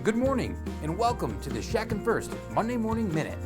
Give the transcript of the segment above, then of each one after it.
Good morning, and welcome to the Shatkin F.I.R.S.T Monday Morning Minute.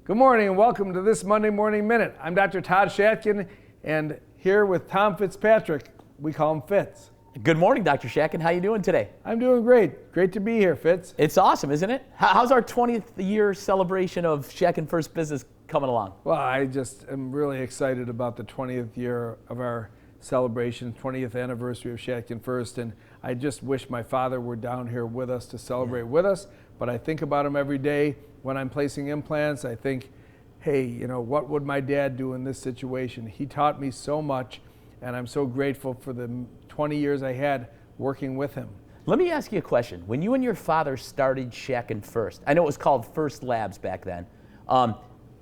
Good morning, and welcome to this Monday Morning Minute. I'm Dr. Todd Shatkin, and here with Tom Fitzpatrick. We call him Fitz. Good morning, Dr. Shatkin. How you doing today? I'm doing great. Great to be here, Fitz. It's awesome, isn't it? How's our 20th year celebration of Shatkin F.I.R.S.T business coming along? Well, I just am really excited about the 20th year of our celebration, 20th anniversary of Shatkin F.I.R.S.T, and I just wish my father were down here with us to celebrate with us, but I think about him every day when I'm placing implants. I think, hey, you know, what would my dad do in this situation? He taught me so much, and I'm so grateful for the 20 years I had working with him. Let me ask you a question. When you and your father started Shatkin F.I.R.S.T, I know it was called F.I.R.S.T Labs back then,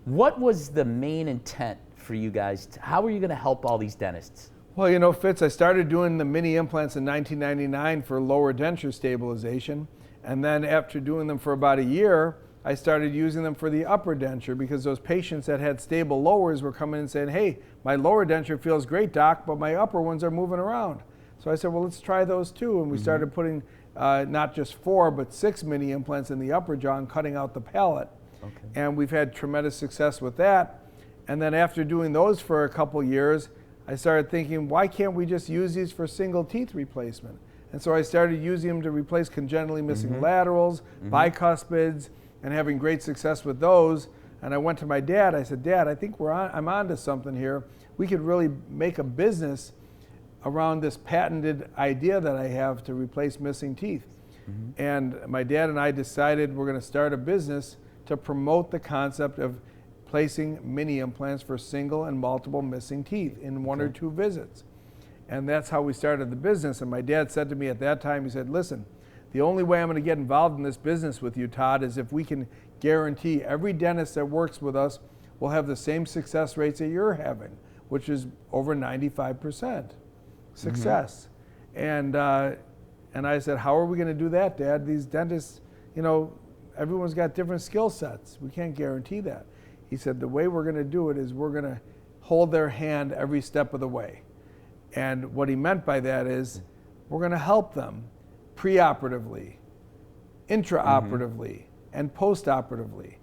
what was the main intent for you guys? How were you going to help all these dentists? Well, you know, Fitz, I started doing the mini implants in 1999 for lower denture stabilization, and then after doing them for about a year, I started using them for the upper denture because those patients that had stable lowers were coming in and saying, hey, my lower denture feels great, doc, but my upper ones are moving around. So I said, well, let's try those too, and we started putting not just 4, but 6 mini implants in the upper jaw and cutting out the palate. Okay. And we've had tremendous success with that. And then after doing those for a couple years, I started thinking, why can't we just use these for single teeth replacement? And so I started using them to replace congenitally missing laterals, bicuspids, and having great success with those. And I went to my dad, I said, Dad, I think I'm onto something here. We could really make a business around this patented idea that I have to replace missing teeth. And my dad and I decided we're gonna start a business to promote the concept of placing mini implants for single and multiple missing teeth in 1 or 2 visits. And that's how we started the business. And my dad said to me at that time, he said, listen, the only way I'm going to get involved in this business with you, Todd, is if we can guarantee every dentist that works with us will have the same success rates that you're having, which is over 95% success. And I said, how are we going to do that, Dad? These dentists, you know, everyone's got different skill sets. We can't guarantee that. He said, the way we're going to do it is we're going to hold their hand every step of the way. And what he meant by that is we're going to help them preoperatively, intraoperatively, and postoperatively.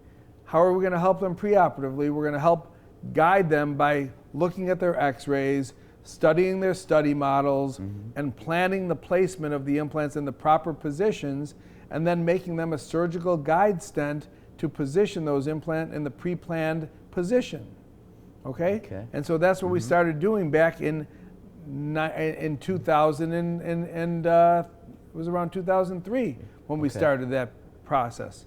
How are we going to help them preoperatively? We're going to help guide them by looking at their x-rays, studying their study models, and planning the placement of the implants in the proper positions, and then making them a surgical guide stent to position those implants in the pre-planned position. Okay? And so that's what we started doing back in 2000 and it was around 2003 when we started that process.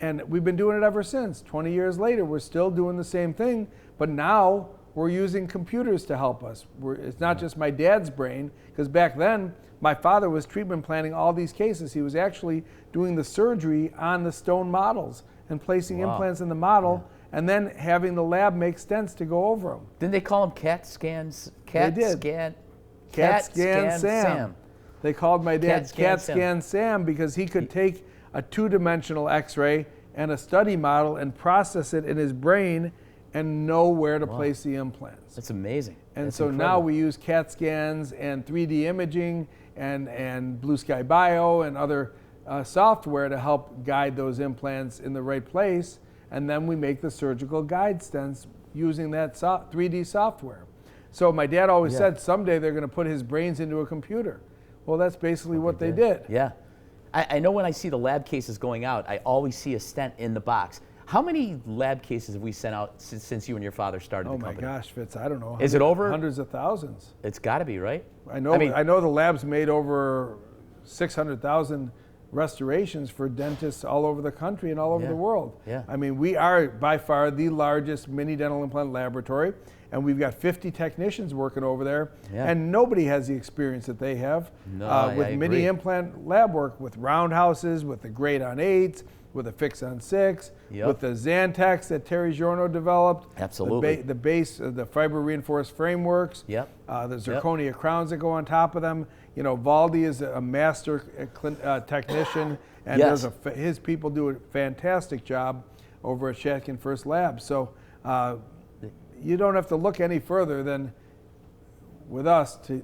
And we've been doing it ever since. 20 years later, we're still doing the same thing, but now we're using computers to help us. It's not just my dad's brain, because back then, my father was treatment planning all these cases. He was actually doing the surgery on the stone models and placing implants in the model, and then having the lab make stents to go over them. Didn't they call them CAT scans? CAT Scan Sam. They called my dad CAT Scan Sam because he could take a 2-dimensional x-ray and a study model and process it in his brain and know where to place the implants. That's amazing. And That's so incredible. now we use CAT scans and 3D imaging and Blue Sky Bio and other software to help guide those implants in the right place, and then we make the surgical guide stents using that 3D software. So my dad always said someday they're going to put his brains into a computer. Well, that's basically what they did. Yeah. I know when I see the lab cases going out, I always see a stent in the box. How many lab cases have we sent out since you and your father started the company? Oh my gosh, Fitz, I don't know. Is it over? Hundreds of thousands. It's got to be, right? I know the lab's made over 600,000 restorations for dentists all over the country and all over the world. I mean, we are by far the largest mini dental implant laboratory, and we've got 50 technicians working over there, and nobody has the experience that they have with mini implant lab work, with roundhouses, with the grade on 8s, with the fix on 6, with the Zantex that Thierry Giorno developed. Absolutely. The base, the fiber reinforced frameworks. The zirconia crowns that go on top of them. You know, Valdi is a master technician, and his people do a fantastic job over at Shatkin F.I.R.S.T Labs. So you don't have to look any further than with us to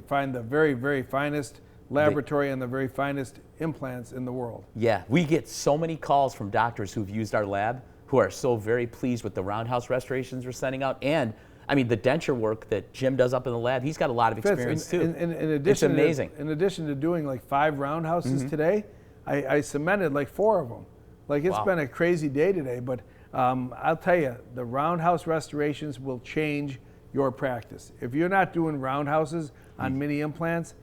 find the very, very finest laboratory and the very finest implants in the world. Yeah, we get so many calls from doctors who've used our lab who are so very pleased with the roundhouse restorations we're sending out. And I mean, the denture work that Jim does up in the lab, he's got a lot of experience too. In addition, it's amazing. In addition to doing like 5 roundhouses today, I cemented like 4 of them. Like it's been a crazy day today, but I'll tell you, the roundhouse restorations will change your practice. If you're not doing roundhouses on mini implants,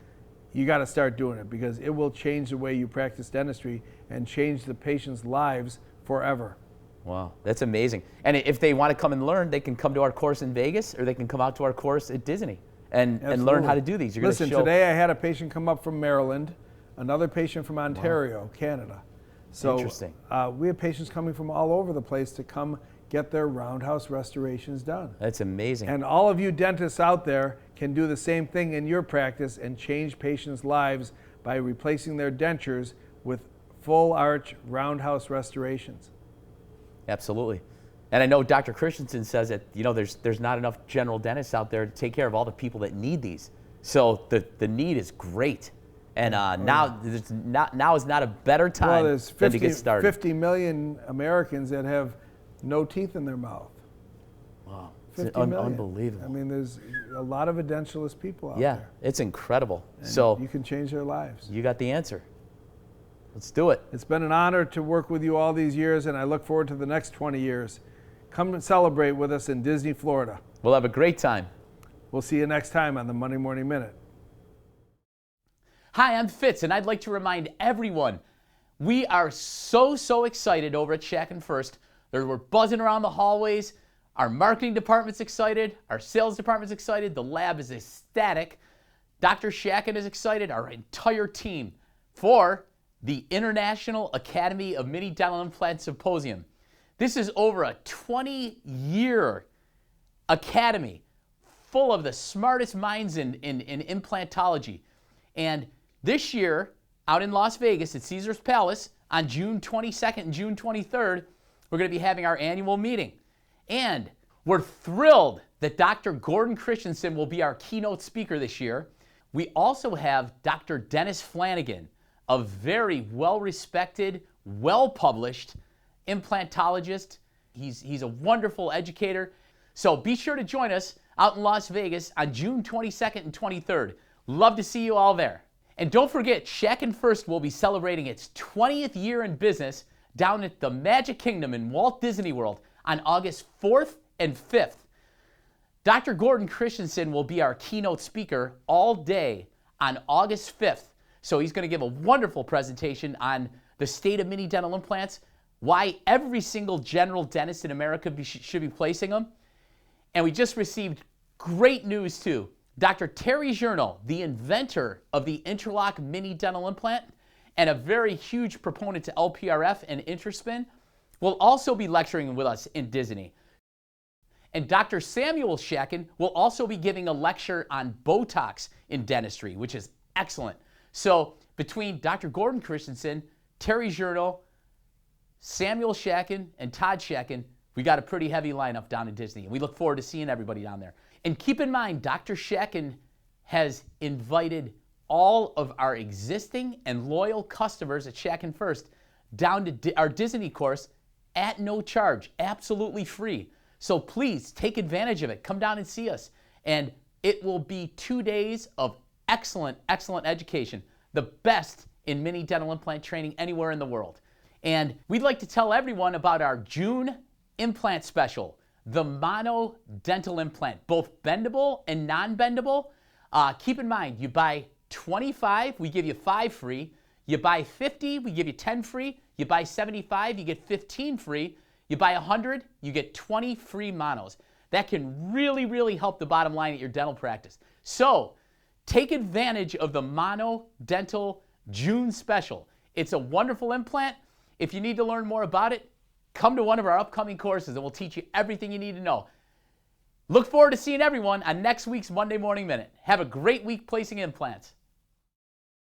you got to start doing it, because it will change the way you practice dentistry and change the patient's lives forever. Wow, that's amazing. And if they want to come and learn, they can come to our course in Vegas, or they can come out to our course at Disney and learn how to do these. You're Listen, today I had a patient come up from Maryland, another patient from Ontario, Canada. So interesting. We have patients coming from all over the place to come get their roundhouse restorations done. That's amazing. And all of you dentists out there can do the same thing in your practice and change patients' lives by replacing their dentures with full arch roundhouse restorations. Absolutely. And I know Dr. Christensen says that, you know, there's not enough general dentists out there to take care of all the people that need these. So the need is great. And now is not a better time than to get started. 50 million Americans that have no teeth in their mouth. Wow. 50 million. Unbelievable. I mean, there's a lot of edentulous people out there. Yeah, it's incredible. And so you can change their lives. You got the answer. Let's do it. It's been an honor to work with you all these years, and I look forward to the next 20 years. Come and celebrate with us in Disney, Florida. We'll have a great time. We'll see you next time on the Monday Morning Minute. Hi, I'm Fitz, and I'd like to remind everyone, we are so excited over at Shatkin F.I.R.S.T. We're buzzing around the hallways. Our marketing department's excited. Our sales department's excited. The lab is ecstatic. Dr. Shatkin is excited. Our entire team for the International Academy of Mini Dental Implant Symposium. This is over a 20-year academy full of the smartest minds in implantology. And this year, out in Las Vegas at Caesars Palace on June 22nd and June 23rd, we're going to be having our annual meeting. And we're thrilled that Dr. Gordon Christensen will be our keynote speaker this year. We also have Dr. Dennis Flanagan, a very well-respected, well-published implantologist. He's a wonderful educator. So be sure to join us out in Las Vegas on June 22nd and 23rd. Love to see you all there. And don't forget, Shatkin F.I.R.S.T. will be celebrating its 20th year in business down at the Magic Kingdom in Walt Disney World on August 4th and 5th. Dr. Gordon Christensen will be our keynote speaker all day on August 5th. So he's going to give a wonderful presentation on the state of mini dental implants, why every single general dentist in America should be placing them. And we just received great news too. Dr. Thierry Giorno, the inventor of the Intra-Lock mini dental implant and a very huge proponent to LPRF and Intraspin, will also be lecturing with us in Disney. And Dr. Samuel Shatkin will also be giving a lecture on Botox in dentistry, which is excellent. So between Dr. Gordon Christensen, Thierry Giorno, Samuel Shatkin, and Todd Shatkin, we got a pretty heavy lineup down in Disney. And we look forward to seeing everybody down there. And keep in mind, Dr. Shatkin has invited all of our existing and loyal customers at Shatkin F.I.R.S.T. down to our Disney course at no charge, absolutely free. So please take advantage of it. Come down and see us. And it will be 2 days of excellent education, the best in mini dental implant training anywhere in the world. And we'd like to tell everyone about our June implant special, the mono dental implant, both bendable and non-bendable. Keep in mind, you buy 25, we give you 5 free. You buy 50, we give you 10 free. You buy 75, you get 15 free. You buy 100, you get 20 free monos. That can really help the bottom line at your dental practice. So take advantage of the mono dental June special. It's a wonderful implant. If you need to learn more about it, come to one of our upcoming courses and we'll teach you everything you need to know. Look forward to seeing everyone on next week's Monday Morning Minute. Have a great week placing implants.